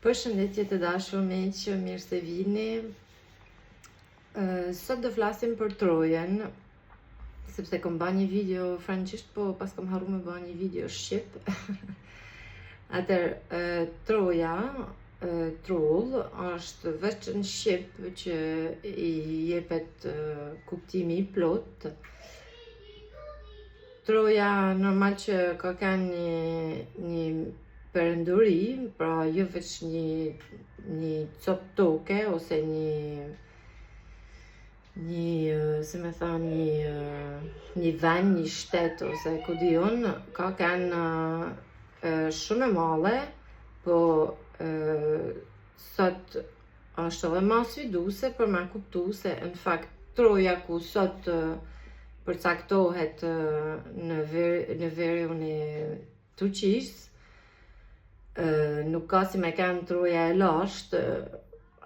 Përshëndetje të dashur miq, mirë se vini. Sot do flasim për Trojen, sepse kam bërë një video francisht, po pas kam harru me bërë një video shqip. Troja, troll, është veç në shqip që i jepet kuptimi I plot. Troja normal që ka kanë një perënduri, pra jo veç një cop toke ose një vend, një shtet ose ku di unë, ka kanë shumë e madhe, po sot është edhe ma sfiduese për ma kuptu se në fakt Troja ku sot përcaktohet në veriun e Turqisë, nuk ka si me kanë Troja e lashtë,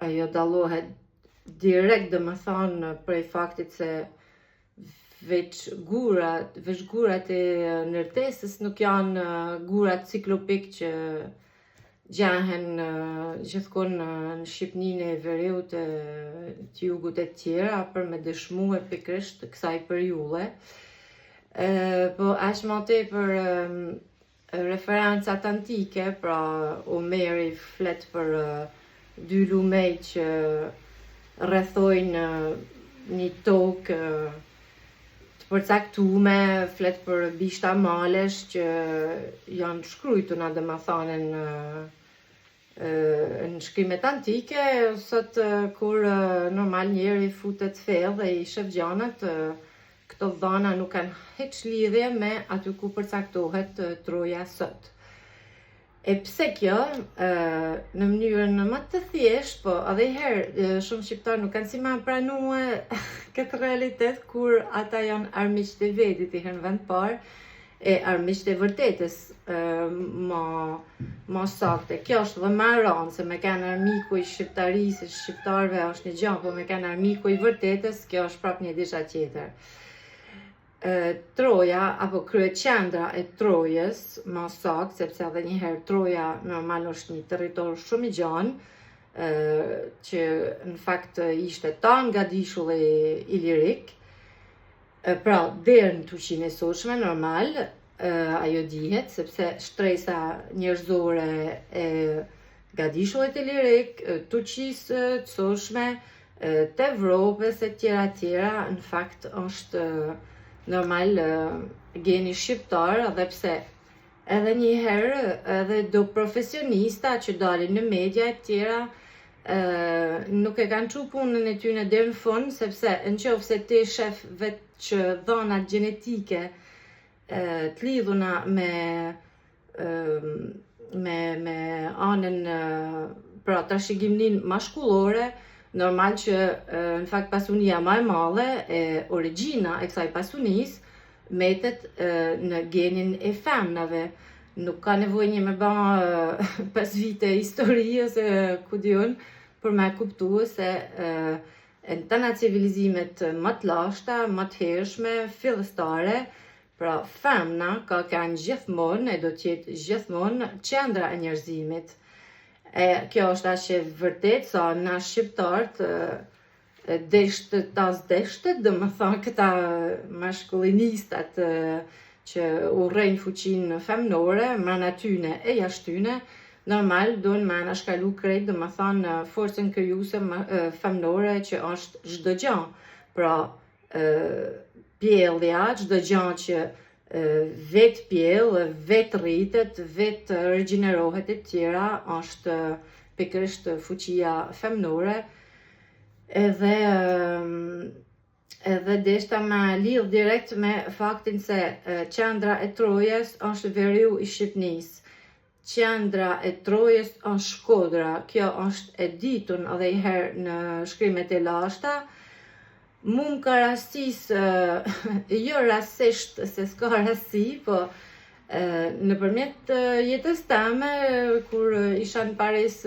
ajo dallohet direkt dhe më thanë prej faktit se veç gurat e nërtesës nuk janë gurat ciklopik që gjahen gjithkon në Shqipninë e veriut të jugut e tjera për me dëshmu e pikrisht kësaj periulle. Po ashtë ma tepër referencat antike, pra Omeri flet për dy lumej që rrethojnë një tokë të përcaktume, flet për bishta malesh që janë shkrujtuna dhe më thanen në shkrimet antike. Sot kur normal njeri futet thellë dhe I shef gjanat, këto dhana nuk kanë hiç lidhje me aty ku përcaktohet Troja sot. E pse kjo? Në mënyrën më të thjeshtë, po edhe herë shumë shqiptarë nuk kanë si ma pranue këtë realitet kur ata janë armiqt e vedit I herën vend parë e armiqt e vërtetës ma sakte. Kjo është dhe ma rëndë, se me kanë armiku I shqiptarisë, shqiptarëve është një gjë, po me kanë armiku I vërtetës, kjo është prap një disha tjetër. Troja, apo kryeqendra e Trojës, ma saktë, sepse edhe njëherë Troja normal është një territor shumë I gjanë, që në fakt ishte tan nga dishulli Ilirik, pra deri në Turqinë e sotshme normal, ajo dihet, sepse shtresa njerëzore e nga dishullit Ilirik, Turqisë të sotshme, të Evropës e tjera, në fakt është normal geni shqiptar, edhe pse edhe njëherë edhe do profesionista që dalin në media e tjera nuk e kanë çu punën e tyre deri në fund, sepse nëse ti shef veç dhanat gjenetike të lidhuna me anën pra trashëgimnin mashkullore, normal që në fakt pasunia më e madhe e origjina e kësaj pasunisë metet në genin e femnave. Nuk ka nevojë një me ba 5 vite histori ose ku di unë për me kuptu se në tëna civilizimet më të lashta, më të hershme, fillestare, pra femna ka kanë gjithmonë e do t'jetë gjithmonë qendra e njerëzimit. Kjo është ashtë vërtet sa na shqiptarët deshtet tas deshtet, dhe më thonë këta mashkullinistat që urrejnë fuqinë femnore, mrena tyne e jashtyne, normal dojnë me anashkalu krejt, dhe më thonë forcën krijuese femnore që është çdo gjë. Pra pjellja, çdo gjë që vet pjell, vet rritet, vet regjinerohet e tjera, është pikërisht fuqia femnore, edhe deshta me lidh direkt me faktin se qendra e Trojës është veriu I Shqipnisë. Qendra e Trojës është Shkodra, kjo është e ditun edhe I herë në shkrimet e lashta. Mu më ka rastis, jo rastisht se s'ka rasti, po nëpërmjet jetës teme, kur isha në Paris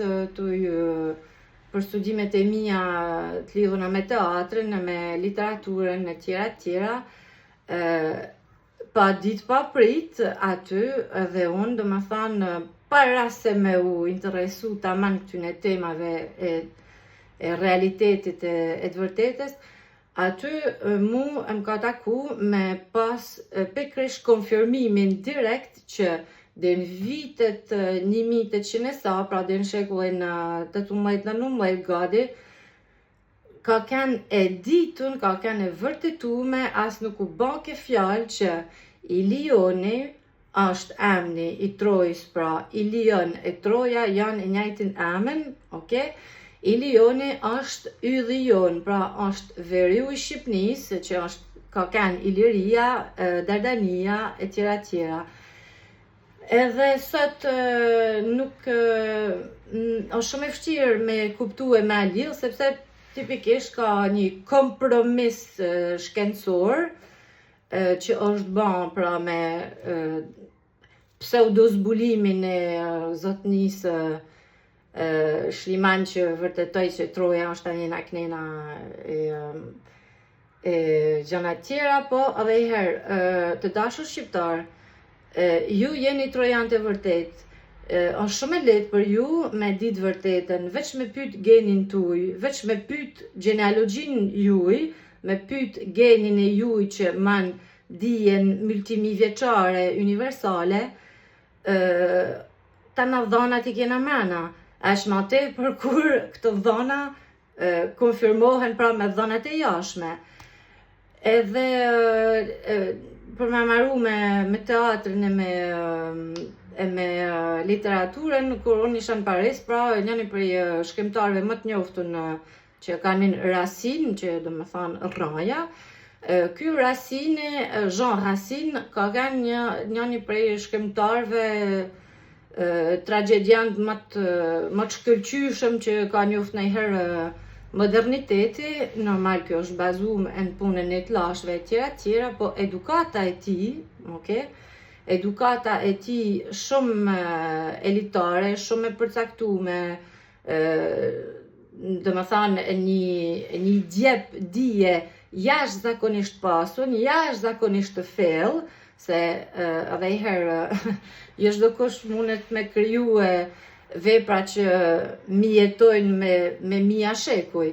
për studimet e mia të lidhuna me teatrin, me literaturën e tjera, pa ditë pa prit aty edhe unë, domethënë para se me u interesu tamam këtyne temave e realitetit e të vërtetës, aty mu më ka taku me pas pikërisht konfirmimin direkt që dhe në vitet 1800 sa, pra dhe në shekullin 18-19 gati, ka kanë e ditun, ka kanë e vërtetume, as nuk u bake fjalë që Ilioni është emni i Trojës, pra Ilion e Troja janë e njëjtin emën, okay? Ilioni është Yllion, pra është veriu i Shqipnisë, që është ka kanë Iliria, Dardania e tjera tjera. Edhe sot nuk është shumë e vështirë me kuptu e me lidh, sepse tipikisht ka një kompromis shkencor që është ban pra me pseudozbulimin e zotnisë Shliman që vërtetoj që Troja është tani na knena e gjëna tjera, po edhe herë të dashur shqiptar, ju jeni trojan të vërtet, është shumë e lehtë për ju me ditë vërtetën, veç me pyet genin tuj, veç me pyet genealogjin juj, me pyet genin e juj që man dijen multimivjeçare, universale, ta na dhonat I kena mrena. Është ma tepër kur këto dhona konfirmohen pra me dhonat e jashtme. Edhe për me marru me teatrin e me literaturën, kur unë isha në Paris, pra njëni prej shkrimtarëve më të njoftun që kanë Racine, që do më thonë Raja. Ky Racine, Jean Racine, ka kanë njëni prej shkrimtarëve tragediant më të shkëlqyshëm që ka njoft ndonjëherë moderniteti. Normal kjo është bazuar në punën e të lashve e tjera, po edukata e tij, okay? Edukata e tij shumë elitare, shumë e përcaktuar, domethënë një djep dije jashtëzakonisht pasur, jashtëzakonisht të thellë, se edhe herë jo çdo kush mundet me kriju vepra që mi jetojnë me mia shekuj.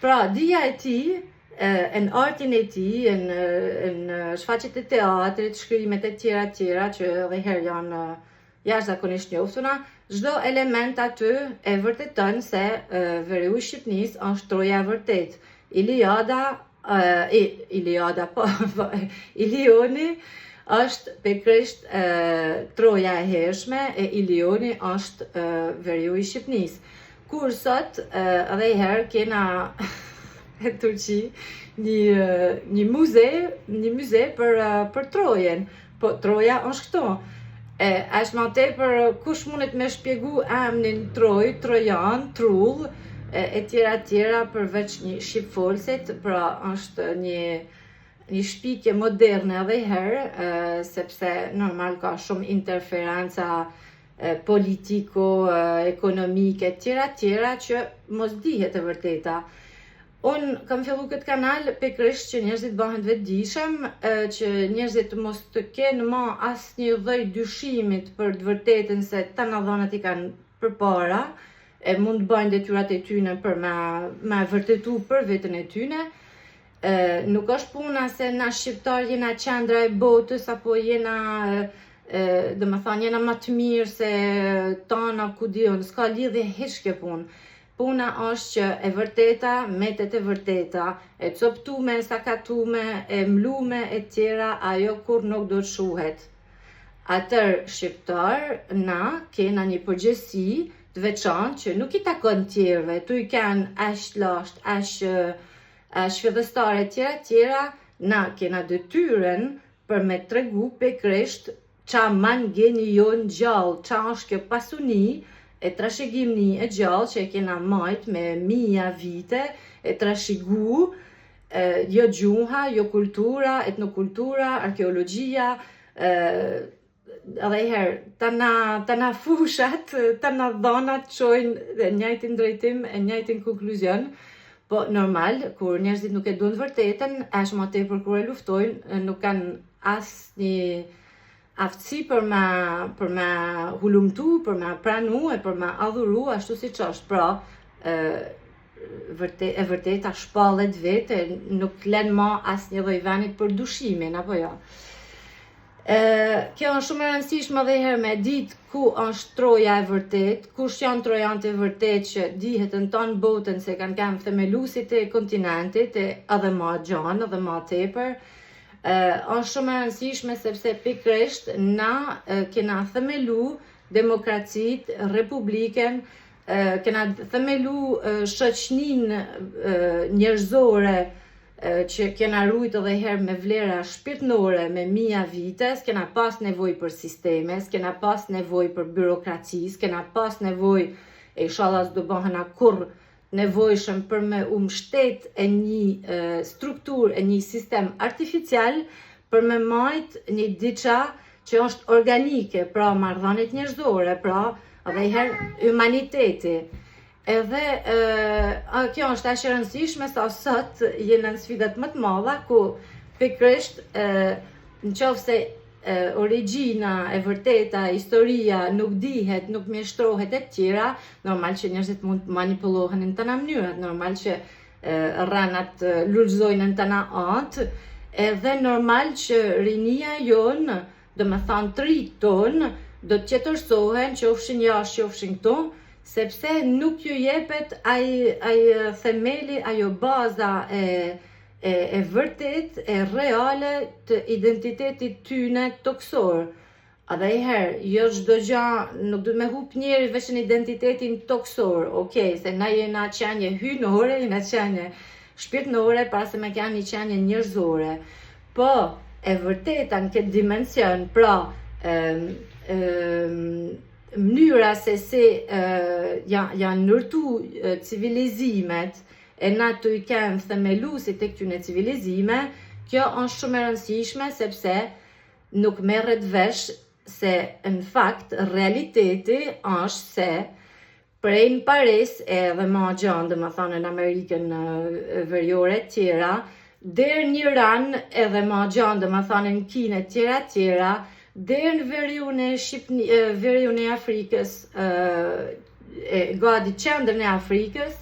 Pra, dija e tij, në artin e tij, në shfaqjet e teatrit, shkrimet e tjera që edhe herë janë jashtëzakonisht njoftuna, çdo element aty e vërteton se veriu I Shqipnisë është Troja e vërtet. Ilioni është pikërisht Troja e hershme e Ilioni është veriu I Shqipnisë. Kur sot edhe herë kena e Turqi një muze për Trojen, po Troja është këto. Është ma tepër kush mundet me shpjegu emnin Troj, Trojan, Trull e tjera përveç një shqipfolësit, pra është një shpikje moderne edhe herë, sepse normal ka shumë interferenca politiko, ekonomike, tjera që mos dihet e vërteta. Unë kam fillu këtë kanal pikërisht që njerëzit bëhen vetëdijshëm, që njerëzit mos të kenë ma asnjë lloj dyshimit për të vërtetën se tana dhonat I kanë përpara, e mund të bëjnë detyrat e tyne për me vërtetu për veten e tyne. Nuk është puna se na shqiptar jena qendra e botës, apo jena domethënë jena më të mirë se tana ku diun, s'ka lidhje hiç kjo punë. Puna është që e vërteta metet e vërteta, e coptume, e sakatume, e mlume e tjera, ajo kur nuk do të shuhet. Atër shqiptar, na kena një përgjegjësi të veçantë që nuk I takon tjerëve, tu I kanë aq lashtë, aq fillestare tjera, na kena detyrën për me tregu pikërisht qa man geni jon gjallë, qa është kjo pasuni e trashëgimni e gjallë që e kena majt me mija vite, e trashëgu, jo gjuha, jo kultura, etnokultura, arkeologjia, edhe herë, tana fushat, tana dhonat qojnë në njëjtin drejtim, në njëjtin konkluzion, po normal, kur njerëzit nuk e duan vërtetën, është më tepër kur e luftojnë, nuk kanë aftësi për me hulumtu, për me pranu e për me adhuru ashtu si që është. Pra, e vërteta shpallet vete, nuk len ma as një lloj venit për dushimin, apo jo. Kjo është shumë e rëndësishme dhe herë me ditë ku është troja e vërtet, kush janë trojanët e vërtet që dihet në tonë botën se kanë themelusit e kontinentit edhe ma gjanë edhe ma tepër. Është shumë e rëndësishme sepse pikërisht na kena themelu demokracit, republiken, kena themelu shoqnin njerëzore që kena rujt edhe herë me vlera shpirtnore me mija vite, s'kena pas nevoj për sisteme, s'kena pas nevoj për byrokraci, s'kena pas nevoj, e inshallah s'do bëhena kur nevojshëm për me mbështet e një struktur, e një sistem artificial për me majt një diçka që është organike, pra marrëdhëniet njerëzore, pra edhe herë humaniteti. Edhe kjo është aq e rëndësishme sa sot jena në sfidat më të mëdha ku pikërisht nëse origjina e vërteta, historia nuk dihet, nuk mjeshtrohet e tjera, normal që njerëzit mund të manipulohen në tëna mënyrat, normal që rrenat lulëzojnë në tëna atë, edhe normal që rinia jonë, do me thanë të rritë tonë, do të qetërsohen, qofshin jashtë, qofshin këtu, sepse nuk ju jepet ai themeli, ajo baza e vërtet, e reale të identitetit tyne toksor. Edhe herë, jo çdo gjë, nuk du me hup njeri veç në identitetin toksor, okej, se na jena qenje hynore, jena qenje shpirtnore, para se me kja një qenje njerëzore. Po, e vërteta në këtë dimension, pra, mënyra se si janë ndërtu civilizimet e na të i kemë themelusit e këtyne civilizime, kjo është shumë e rëndësishme sepse nuk merret vesh se në fakt realiteti është se prej në Paris edhe ma gjanë, dhe më thonë në Amerikën Veriore tjera, deri në Iran edhe ma gjanë, dhe më thonë në Kinë tjera, deri në veriun e Afrikës, gati qendrën e Afrikës,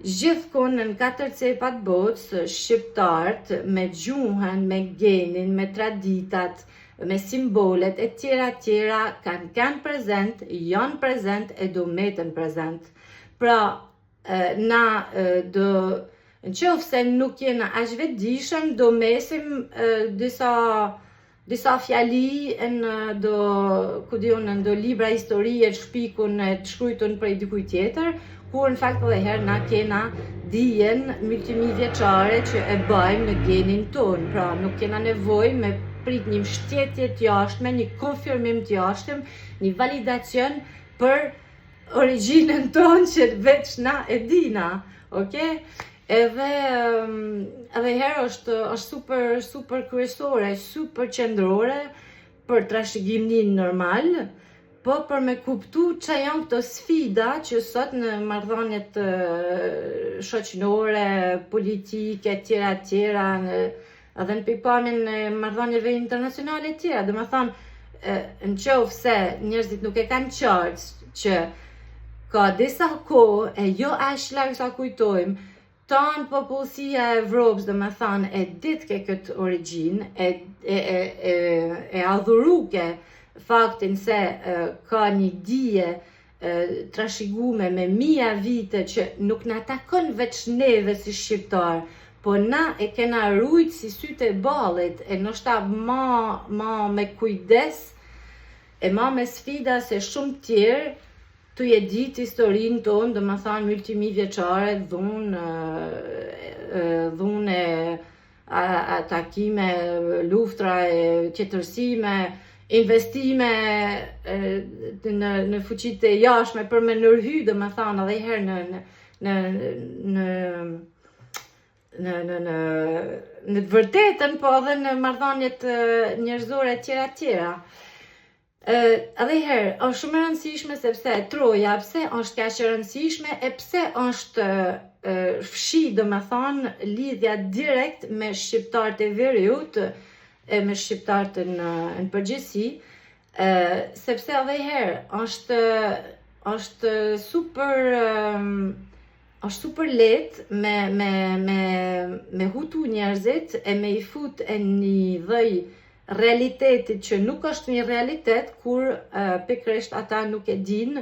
gjithkun në 4 cepat botës, shqiptarët me gjuhën, me genin, me traditat, me simbolet e tjera kanë prezent, janë prezent e do metën prezent. Pra, na do, në qofë se nuk jena aq vetëdijshëm, do mesim disa fjali në do libra historie të shpikun e të shkrujtun prej dikuj tjetër, kur në fakt edhe herë na kena dijen multimivjeçare që e bëjmë në genin tonë. Pra, nuk kena nevoj me prit një mbështetje të jashtme, një konfirmim të jashtëm, një validacion për origjinën tonë që veç na e dina, okay? Edhe herë është super kryesore, super qendrore për trashëgiminë normal, po për me kuptu që janë këto sfida që sot në marrëdhëniet shoqërore, politike, tjera, edhe në pikpamjen e marrëdhënieve internacionale tjera. Do të thonë, në qoftë se njerëzit nuk e kanë qartë që ka disa kohë e jo aq larg sa kujtojmë, tanë popullësia e Evropës, do me thanë, e ditke këtë origjinë, e adhuruke faktin se ka një dije trashëgume me mija vite që nuk na takon veç neve si shqiptar, po na e kena rujt si sytë e ballit, e ndoshta ma me kujdes, e ma me sfida se shumë tjerë, tu je ditë historinë tonë, do më thanë multimivjeçare, dhune, atakime, luftra, qetërsime, investime në fuqitë e jashtme për me nërhy, do më thanë edhe herë në të vërtetën, po edhe në marrëdhëniet njerëzore tjera. Edhe herë, është shumë e rëndësishme sepse troja, pse është kaq e rëndësishme e pse është fshi, do me thonë, lidhja direkt me shqiptarët e veriut, e me shqiptarët në përgjithësi, sepse edhe herë është super lehtë me hutu njerëzit e me I fut e një dhej realitetit që nuk është një realitet kur pikërisht ata nuk e din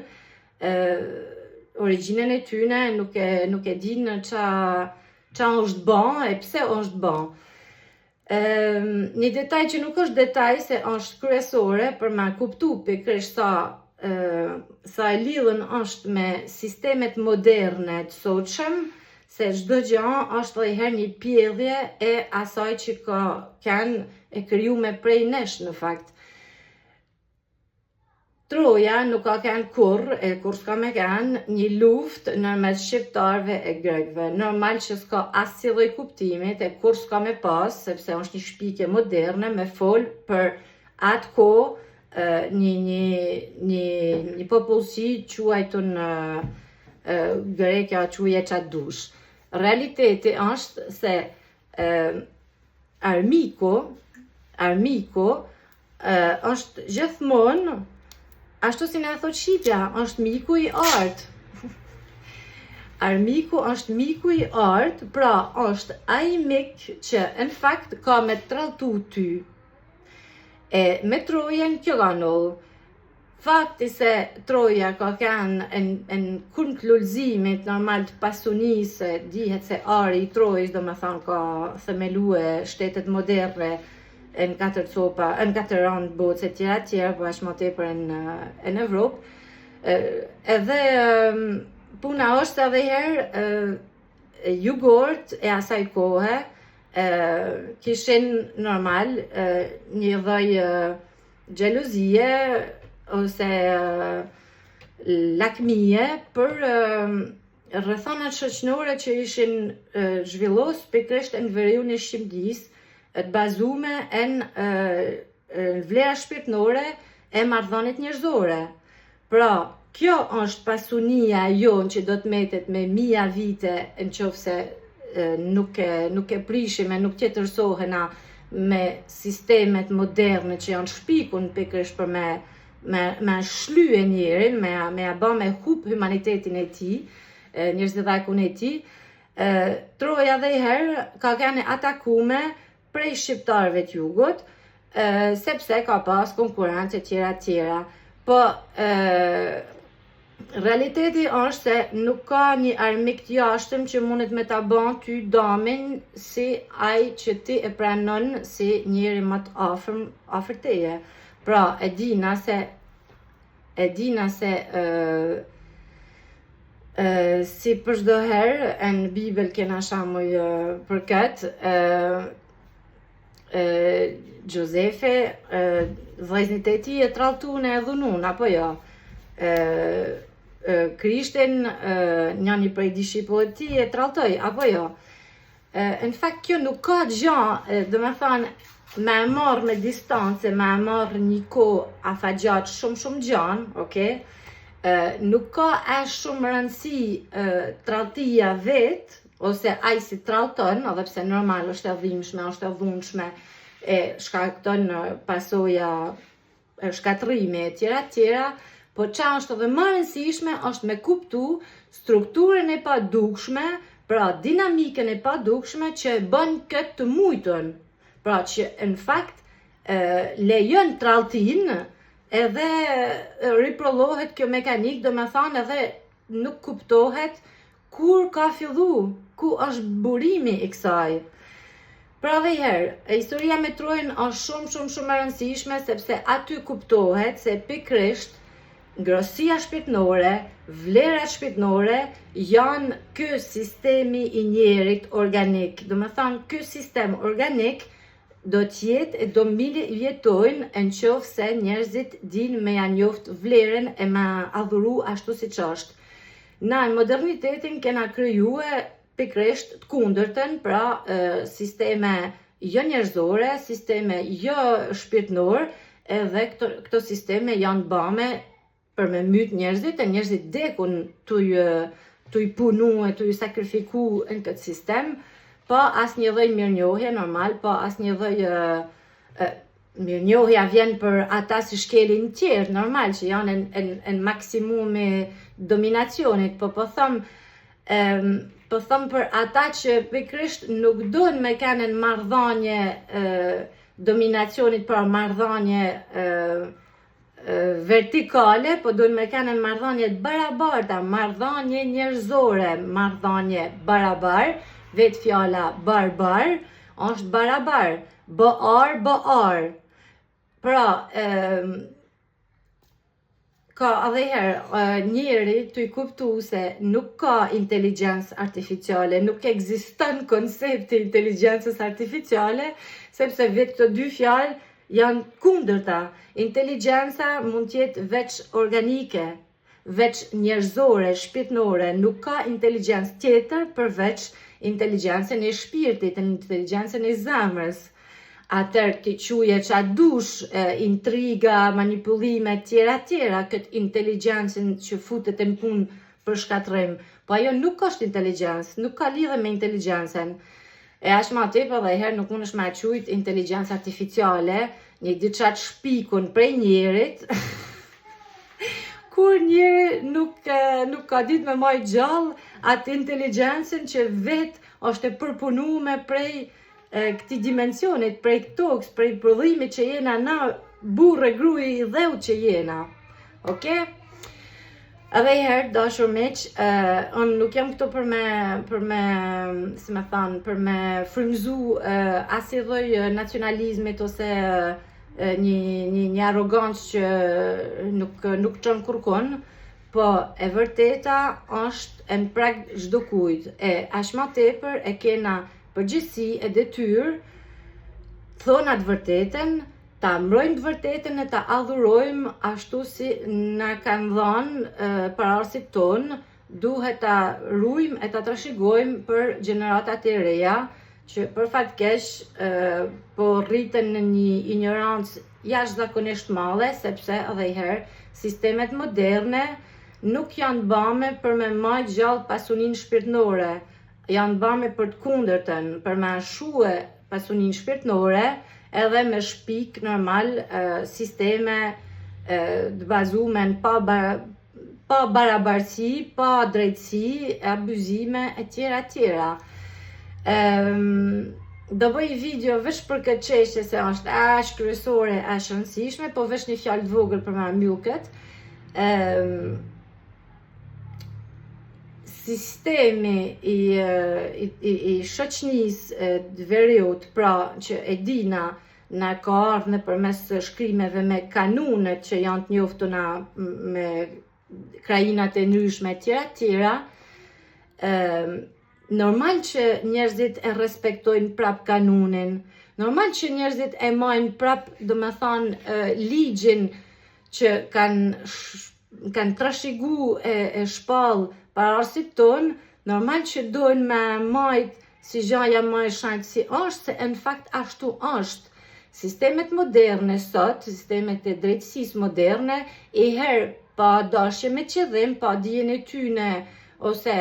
origjinën e tyne, nuk e din qa është bon e pse është bon. Një detaj që nuk është detaj se është kryesore për me kuptu pikërisht sa e lidhën është me sistemet moderne të sotshëm, se çdo gjë është edhe herë një pjedhje e asaj që kanë e krijuar prej nesh në fakt. Troja nuk ka kanë kur s'ka me kanë një luftë nërmes shqiptarëve e grekëve. Normal që s'ka asnjë lloj kuptimit e kur s'ka me pas, sepse është një shpikje moderne me fol për atë kohë një popullsi quajtun Grekja quaje qatë dush. Realiteti është se armiku është gjithmonë ashtu si na thot Shqipja, është miku I artë. Armiku është miku I artë, pra është ai mik që në fakt ka me tralltu ty. E me Trojen kjo ka ndodhur. Fakti se Troja ka kanë në kund të lullëzimit normal të pasunisë, dihet se ari I Trojës do me thonë ka themelue shtetet moderne në 4 copa, në 4 rand botës e tjera, po ashtë më tepër në Evropë. Edhe puna është edhe herë jugort e asaj kohe kishin normal një dhej xhelozie ose lakmije për rrethonat shoqërore që ishin zhvillos pikërisht në veriun e Shqipërisë, të bazume në vlera shpirtnore e marrëdhëniet njerëzore. Pra, kjo është pasunia jonë që do të metet me mija vite nëse nuk e prishim e nuk tjetërsohena me sistemet moderne që janë shpikun pikërisht për me shlye njerin, me ba me hup humanitetin e tij, njerëzidhakun e tij. Troja dhe herë ka kanë atakume prej shqiptarëve të jugut, sepse ka pas konkurrencë tjera. Po, realiteti është se nuk ka një armik të jashtëm që mundet me ta bën ty damin si ai që ti e pranon si njeri më të afër teje. Pra, e dina se si për çdo herë në Bibël kena shembuj për këtë, Gjozefe, vllezërit e tij e tralltuan e dhunun, apo jo? Krishtin, njëri prej dishipullit të tij e tralltoi, apo jo? Në fakt kjo nuk ka gjë, do me thënë, me e marrë me distancë, me e marrë një kohë afatgjatë shumë gjanë, okay? Nuk ka as shumë rëndësi tradhtia vetë, ose ai si trallton, edhe pse normal është e dhimbshme, është e dhunshme, e shkakton pasoja shkatrimi e tjera, po qa është edhe më rëndësishme është me kuptu strukturën e padukshme, pra dinamikën e padukshme që bën këtë të mujtën, pra që në fakt lejon tralltin edhe riprodhohet kjo mekanik, do me thonë edhe nuk kuptohet kur ka fillu, ku është burimi I kësaj. Pra dhe herë, historia me Trojën është shumë e rëndësishme, sepse aty kuptohet se pikërisht ngrosia shpirtnore, vlerat shpirtnore janë ky sistemi I njerit organik. Do me thonë, ky sistem organik do t'jetë e do jetojnë nëse njerëzit din me ja njoft vlerën e me adhuru ashtu si që është. Na në modernitetin kena kryue pikërisht të kundërtën, pra sisteme jo njerëzore, sisteme jo shpirtnor, edhe këto sisteme janë bame për me myt njerëzit, e njerëzit dekun t'u punu e t'u sakrifiku në këtë sistem, pa as një dhej mirënjohje normal, pa as një dhej mirënjohja vjen për ata si shkelin tjerë, normal që janë në maksimumi dominacionit, po them për ata që pikërisht nuk duhen me kanë në marrëdhënie dominacionit, për marrëdhënie vertikale, po duhen me kanë në marrëdhënie të barabarta, marrëdhënie njerëzore, marrëdhënie barabar, vetë fjala barbar është barabar, bëar. Pra, ka edhe herë njeri të i kuptu se nuk ka inteligjencë artificiale, nuk ekziston koncepti inteligjencës artificiale, sepse vetë këto dy fjalë janë kundërta. Inteligjenca mund të jetë veç organike, veç njerëzore, shpirtnore, nuk ka inteligjencë tjetër përveç inteligjencën e shpirtit, inteligjencën e zemrës. Atër ti quje qa dush, intriga, manipullime, tjera, këtë inteligjencën që futet në punë për shkatrim. Po ajo nuk është inteligjencë, nuk ka lidhe me inteligjencën. E ashtë ma tepër dhe herë nuk mund është me qujt inteligjencë artificiale, një diçat shpikun prej njerit, kur njeri nuk ka ditë me maj gjallë atë inteligjencën që vetë është e përpunume prej këti dimensionit, prej këtoks, prej prodhimit që jena na, burre, gruj, dheu që jena. Ok? Edhe herë, dashur miq, unë nuk jam këto për me, si me thanë, për me frymzu asnjë lloj nacionalizmit ose një arrogancë që nuk çon kurkon, po e vërteta është në prag çdo kujt. Aq më tepër e kena përgjegjësi e detyrë thonë atë vërtetën, ta mbrojmë të vërtetën e ta adhurojmë ashtu si na kanë dhënë parasit tonë, duhet ta ruajmë e ta trashëgojmë për gjeneratat e reja që për fat keq po rriten në një ignorancë jashtëzakonisht madhe, sepse edhe herë sistemet moderne nuk janë bame për me majtë gjallë pasuninë shpirtnore, janë bame për të kundërtën, për me ashue pasuninë shpirtnore, edhe me shpik normal sisteme të bazume në pa barabartësi, pa drejtësi, abuzime, e tjera. Do bëj video veç për këtë çështje se është aq kryesore, aq rëndësishme, po veç një fjalë të vogël për ma mbyll këtë. Sistemi i shoqënisë të veriut, pra që e dina na ka ardhur nëpërmes shkrimeve me kanunet që janë të njoftuna me krajinat e ndryshme tjera, normal që njerëzit e respektojnë prap kanunin, normal që njerëzit e majnë prap, do me thonë, ligjin që kanë trashëgu e shpall parasit tonë, normal që dojnë me majtë si gjaja më e shanjtë si është, se në fakt ashtu është. Sistemet moderne sot, sistemet e drejtësisë moderne, i herë pa dashje me qëllim, pa dijen e tyne, ose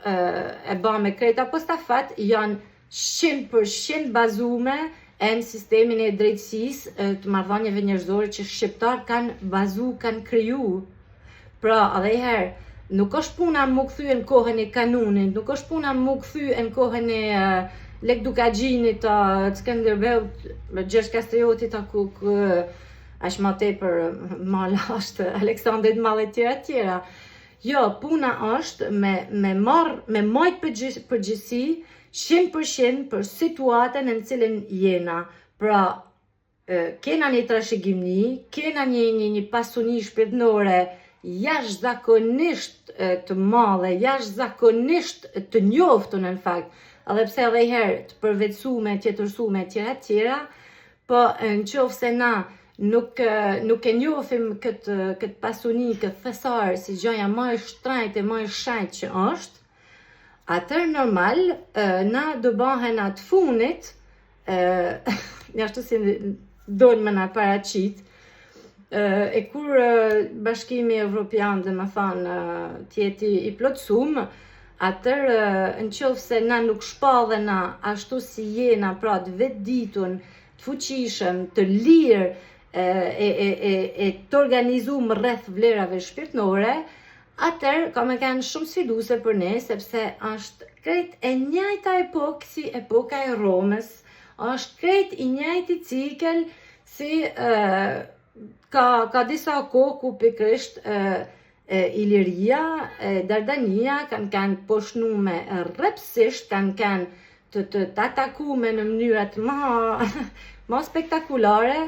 e ba me krejt apo stafat, janë 100% bazume në sistemin e drejtësisë të marrëdhënieve njerëzore që shqiptar kanë kriju. Pra, edhe herë, nuk është puna më kthy në kohën e kanunit, nuk është puna më kthy në kohën e Lek Dukagjinit, të Skënderbeut, Gjergj Kastriotit, aq më tepër mala është Aleksandrit Malli e tjera. Jo, puna është me majtë përgjegjësi 100% për situatën në cilën jena. Pra, kena një trashëgimni, kena një pasuni shpirtnore jashtëzakonisht të madhe, jashtëzakonisht të njoftun në fakt, edhe pse edhe herë të përvetësume, tjetërsume, tjera, po në qoftë se na nuk e njohim këtë pasuni, këtë thesar, si gjaja më e shtrenjtë e më e shenjtë që është, atër normal, na do bahen atë funit, ashtu si dojnë me na paraqit, e kur Bashkimi Evropian, dhe më thanë, tjeti i plotësum, atër në qoftë se na nuk shpallena ashtu si jena, pra të vetë ditun, të fuqishëm, të lirë, e të organizuar rreth vlerave shpirtërore, atëherë ka me kanë shumë sfiduese për ne, sepse është krejt e njëjta epokë si epoka e Romës, është krejt i njëjti cikël si ka disa kohë ku pikërisht Iliria, Dardania kanë poshnume rrepsisht, kanë të atakume në mënyrat ma spektakulare,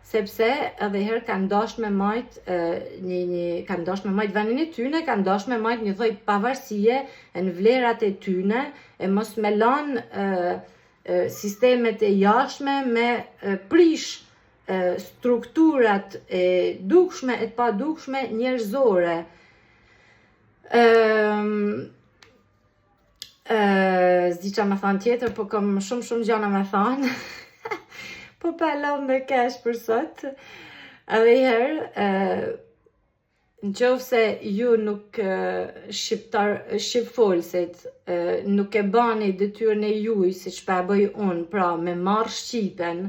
sepse edhe herë kanë dashur me majt kanë dashur me majt vendin e tyne, kanë dashur me majt një lloj pavarësie në vlerat e tyne, e mos me lanë sistemet e jashtme me prish strukturat e dukshme e të padukshme njerëzore. S'di qa me thanë tjetër, po kam shumë gjana me thanë. Po pa lam me kesh për sot. Edhe herë, në qofë se ju nuk shqipfolësit, nuk e bani detyrën e juj, si që pa bëj unë, pra me marrë Shqipen,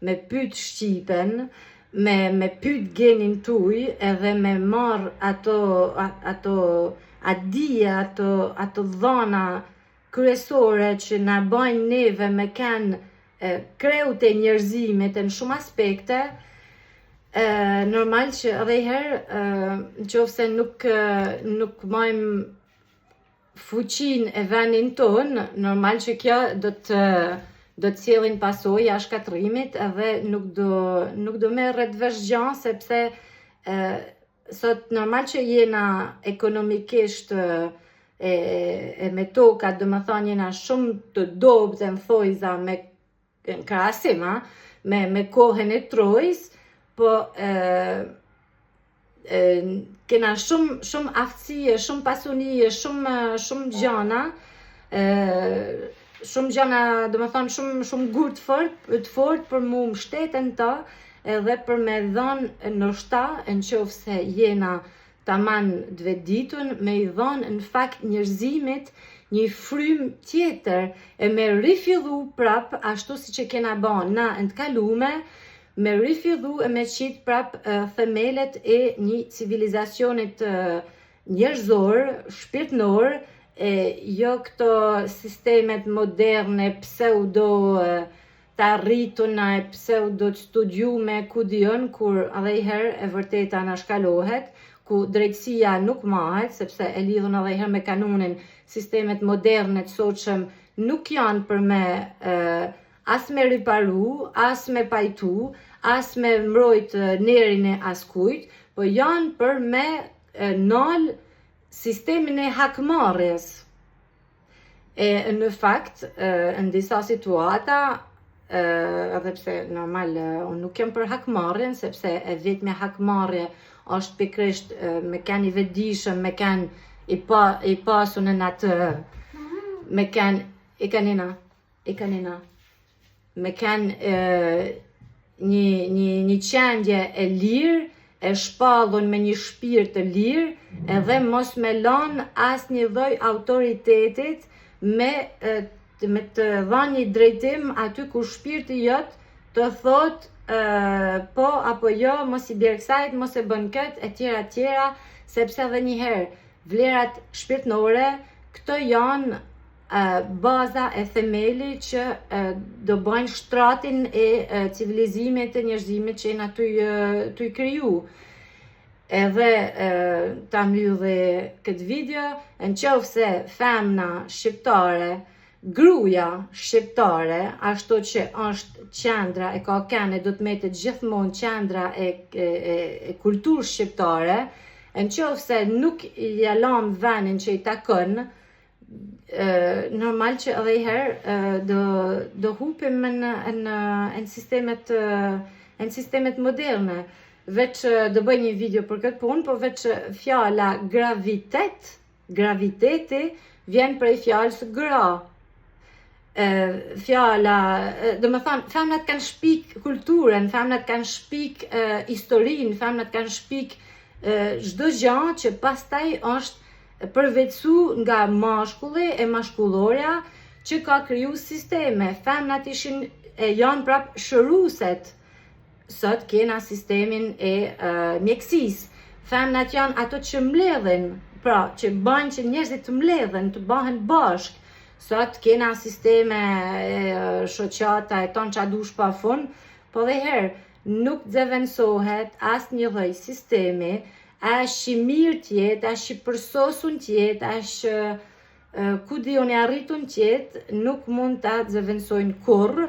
me pyt Shqipen, me pyt genin tuj, edhe me marrë ato dhana kryesore që na bajnë neve me kanë kreut e njerëzimit në shumë aspekte, normal që edhe herë, në qofë se nuk majmë fuqin e vendin tonë, normal që kjo do të sjellin pasojë shkatrimit edhe nuk do merret vesh gjë, sepse sot normal që jena ekonomikisht e me tokat, do më thonë jena shumë të dobët e mthojza me në krahasim me kohën e Trojës, po kena shumë aftësie, shumë pasunie, shumë gjana, do më thonë shumë gur të fort për mu mbështeten ta, edhe për me dhënë ndoshta, në qoftë se jena taman të vetditun, me i dhënë në fakt njerëzimit një frym tjetër, e me rifillu prap, ashtu si që kena ban na në të kalume, me rifillu e me qitë prap themelet e një civilizacionit njerëzor, shpirtnor, jo këto sistemet moderne, pseudo të arrituna, pseudo të studiume, ku dion, kur edhe i herë e vërteta na shkalohet, ku drejtësia nuk mahet, sepse e lidhun edhe i herë me kanunin, sistemet moderne të sotshëm nuk janë për me as me riparu, as me pajtu, as me mbrojt nerin e askujt, po janë për me nal sistemin e hakmarrjes. Në fakt, në disa situata, edhe pse normal unë nuk jem për hakmarrjen, sepse e vetmja hakmarrje është pikërisht me kanë i vetëdijshëm, me kanë i pasun në atë, me kanë me kanë një qendje e lirë, e shpallur me një shpirt të lirë, edhe mos me lanë asnjë lloj autoritetit me të dhënë një drejtim aty ku shpirti jot të thotë po apo jo, mos i bjerë kësajt, mos e bën këtë, etjera, sepse edhe një herë vlerat shpirtnore, këto janë baza e themeli që do bëjnë shtratin e civilizimit e njerëzimit që jena të i kriju. Edhe ta mbylli këtë video, në qoftë se femna shqiptare, gruaja shqiptare, ashtu që është qendra e ka kene, do të metet gjithmonë qendra e kulturës shqiptare, në qoftë se nuk ja lam vendin që i takon, normal që edhe i herë do hupim në sistemet moderne. Veç do bëj një video për këtë punë, po veç fjala graviteti vjen prej fjalës gra. Fjala, do më thonë, femnat kanë shpik kulturën, femnat kanë shpik historinë, femnat kanë shpik çdo gjë që pastaj është përveçsu nga mashkulli e mashkullorja që ka kriju sisteme. Femnat ishin janë prap shëruset. Sot kena sistemin e mjekësisë. Femnat janë ato që mbledhin, pra që bajnë që njerëzit të mbledhen, të bahen bashk. Sot kena sisteme shoqata e ton qa dush pa fund, po dhe herë nuk zëvendësohet asë një lloj sistemi, është i mirë tjetë, është i përsosun tjetë, është ku di unë arritun tjetë, nuk mund të zëvendësojnë kurrë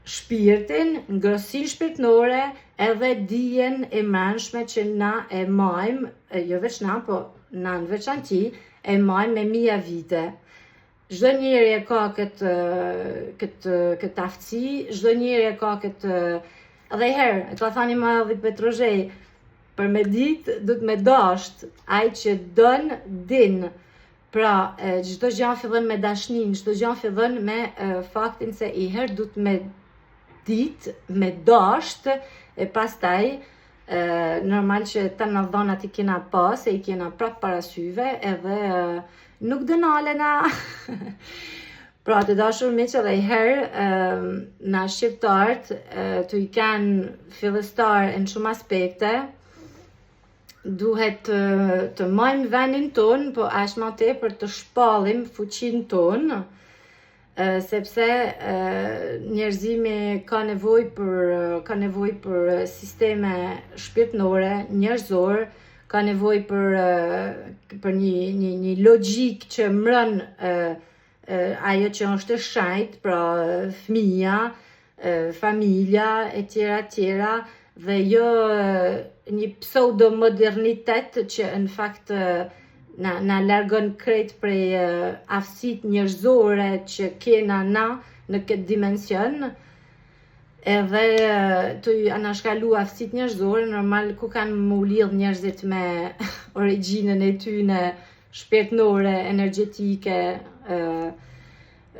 shpirtin, ngrosin shpirtnore, edhe dijen e mendshme që na e majmë, jo veç na, po na në veçanti, e majmë me mija vite. Çdo njeri e ka këtë aftësi, çdo njeri e ka këtë. Edhe herë, e ka thani Madhi Petrozhej, për me ditë du të me dasht, ai që don din. Pra, çdo gjë fillon me dashnin, çdo gjë fillon me faktin se i herë du të me ditë, me dasht, e pastaj normal që ta në dhonat i kena pas, e i kena prap parasyve, edhe nuk dënalena. Pra, të dashur miq, edhe herë na shqiptarët të i kanë fillestar në shumë aspekte, duhet të majmë vendin ton, po ashtë ma tepër të shpallim fuqin ton, sepse njerëzimi ka nevojë për sisteme shpirtnore, njerëzor, ka nevojë për një logjik që mbrën ajo që është e shajt, pra fëmia, familja, etj. Dhe jo një pseudo-modernitet që në fakt na largon krejt prej aftësit njerëzore që kena na në këtë dimension, edhe të anashkalu aftësit njerëzore, normal ku kanë më lidh njerëzit me origjinën e tyne shpirtnore, energjetike,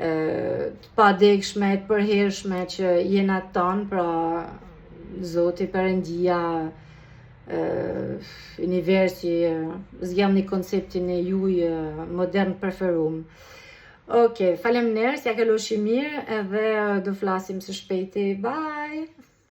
të padekshme, të përhershme që jena tonë, pra Zoti, Perëndia, universi, zgjallni konceptin e juj modern preferum. Okej, faleminderit, ja kaloshi mirë edhe do flasim së shpejti. Bye!